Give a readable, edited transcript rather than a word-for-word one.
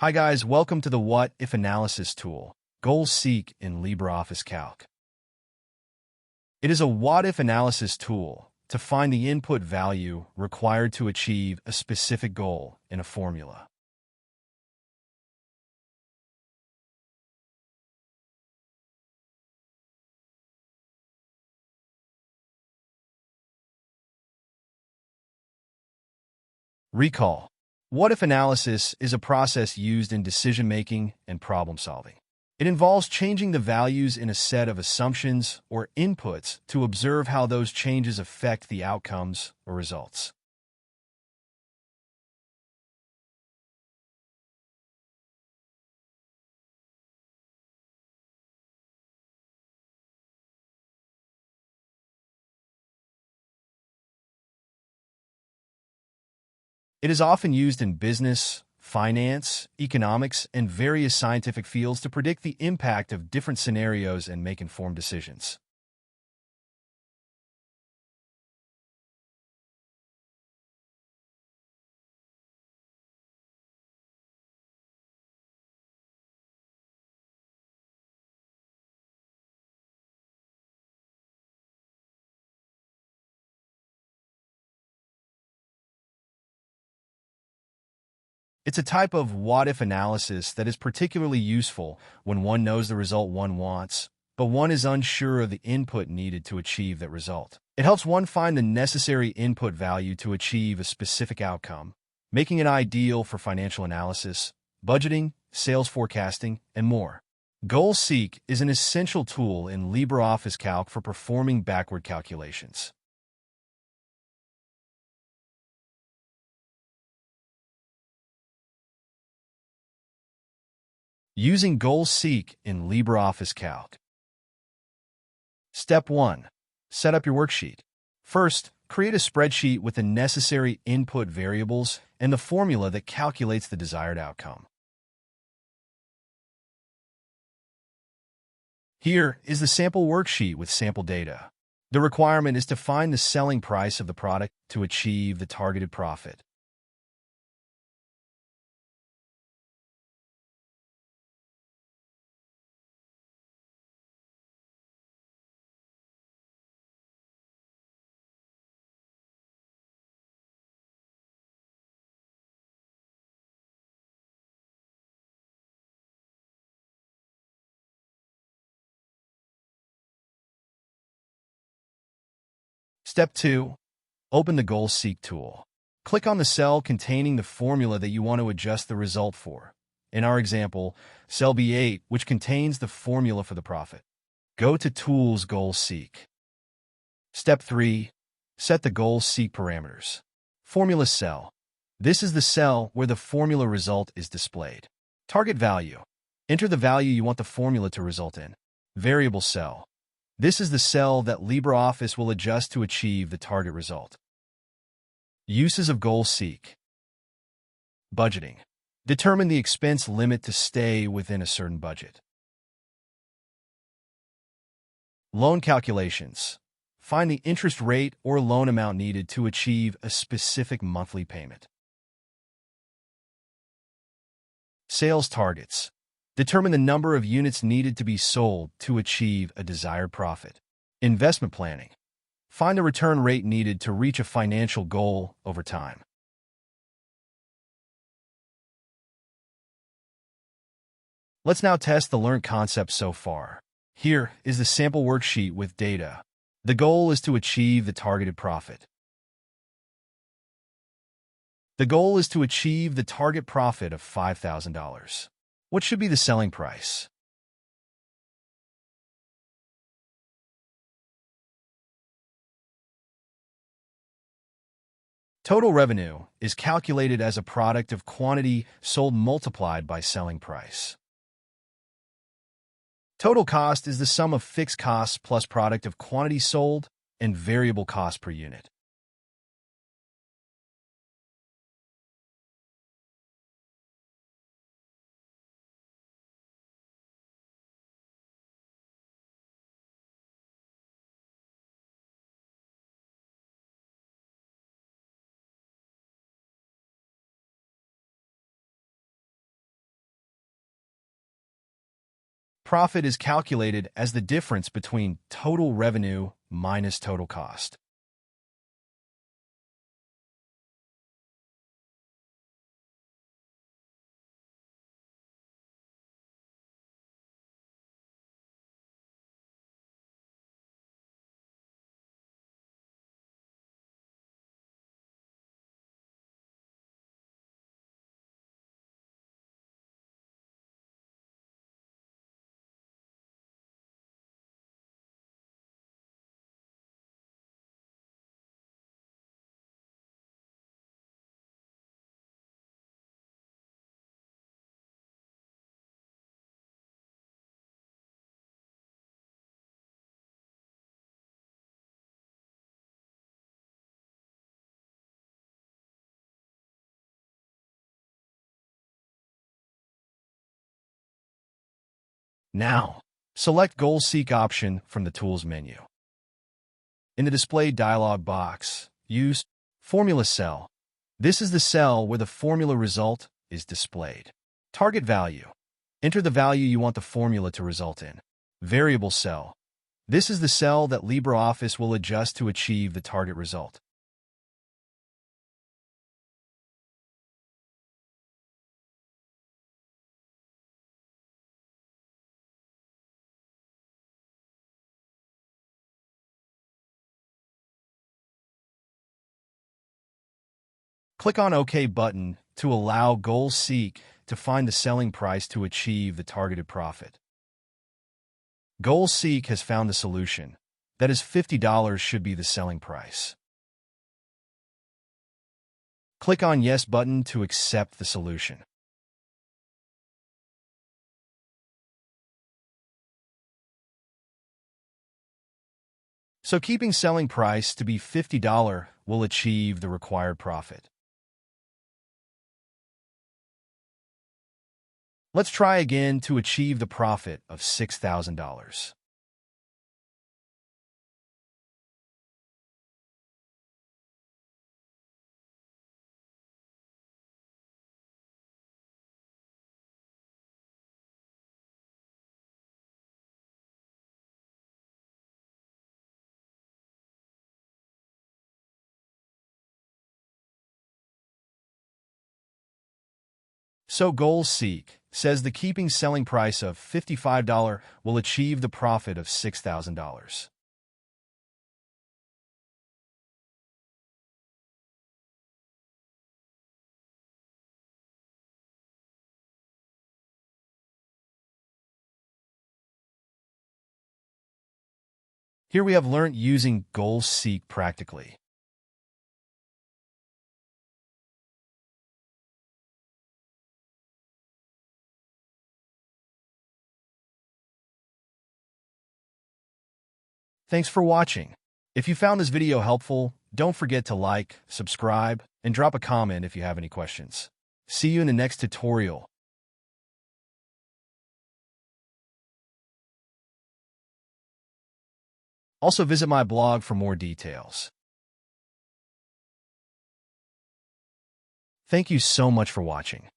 Hi guys, welcome to the What If Analysis tool, Goal Seek in LibreOffice Calc. It is a what-if analysis tool to find the input value required to achieve a specific goal in a formula. Recall. What-if analysis is a process used in decision-making and problem-solving. It involves changing the values in a set of assumptions or inputs to observe how those changes affect the outcomes or results. It is often used in business, finance, economics, and various scientific fields to predict the impact of different scenarios and make informed decisions. It's a type of what-if analysis that is particularly useful when one knows the result one wants, but one is unsure of the input needed to achieve that result. It helps one find the necessary input value to achieve a specific outcome, making it ideal for financial analysis, budgeting, sales forecasting, and more. Goal Seek is an essential tool in LibreOffice Calc for performing backward calculations. Using Goal Seek in LibreOffice Calc. Step 1. Set up your worksheet. First, create a spreadsheet with the necessary input variables and the formula that calculates the desired outcome. Here is the sample worksheet with sample data. The requirement is to find the selling price of the product to achieve the targeted profit. Step 2. Open the Goal Seek tool. Click on the cell containing the formula that you want to adjust the result for. In our example, cell B8, which contains the formula for the profit. Go to Tools Goal Seek. Step 3. Set the Goal Seek parameters. Formula cell. This is the cell where the formula result is displayed. Target value. Enter the value you want the formula to result in. Variable cell. This is the cell that LibreOffice will adjust to achieve the target result. Uses of Goal Seek. Budgeting. Determine the expense limit to stay within a certain budget. Loan calculations. Find the interest rate or loan amount needed to achieve a specific monthly payment. Sales targets. Determine the number of units needed to be sold to achieve a desired profit. Investment planning. Find the return rate needed to reach a financial goal over time. Let's now test the learned concepts so far. Here is the sample worksheet with data. The goal is to achieve the targeted profit. The goal is to achieve the target profit of $5,000. What should be the selling price? Total revenue is calculated as a product of quantity sold multiplied by selling price. Total cost is the sum of fixed costs plus product of quantity sold and variable cost per unit. Profit is calculated as the difference between total revenue minus total cost. Now, select Goal Seek option from the Tools menu. In the Display dialog box, use Formula Cell. This is the cell where the formula result is displayed. Target Value. Enter the value you want the formula to result in. Variable Cell. This is the cell that LibreOffice will adjust to achieve the target result. Click on OK button to allow Goal Seek to find the selling price to achieve the targeted profit. Goal Seek has found the solution. That is, $50 should be the selling price. Click on Yes button to accept the solution. So keeping selling price to be $50 will achieve the required profit. Let's try again to achieve the profit of $6,000. So Goal Seek says the keeping selling price of $55 will achieve the profit of $6,000. Here we have learned using Goal Seek practically. Thanks for watching. If you found this video helpful, don't forget to like, subscribe, and drop a comment if you have any questions. See you in the next tutorial. Also visit my blog for more details. Thank you so much for watching.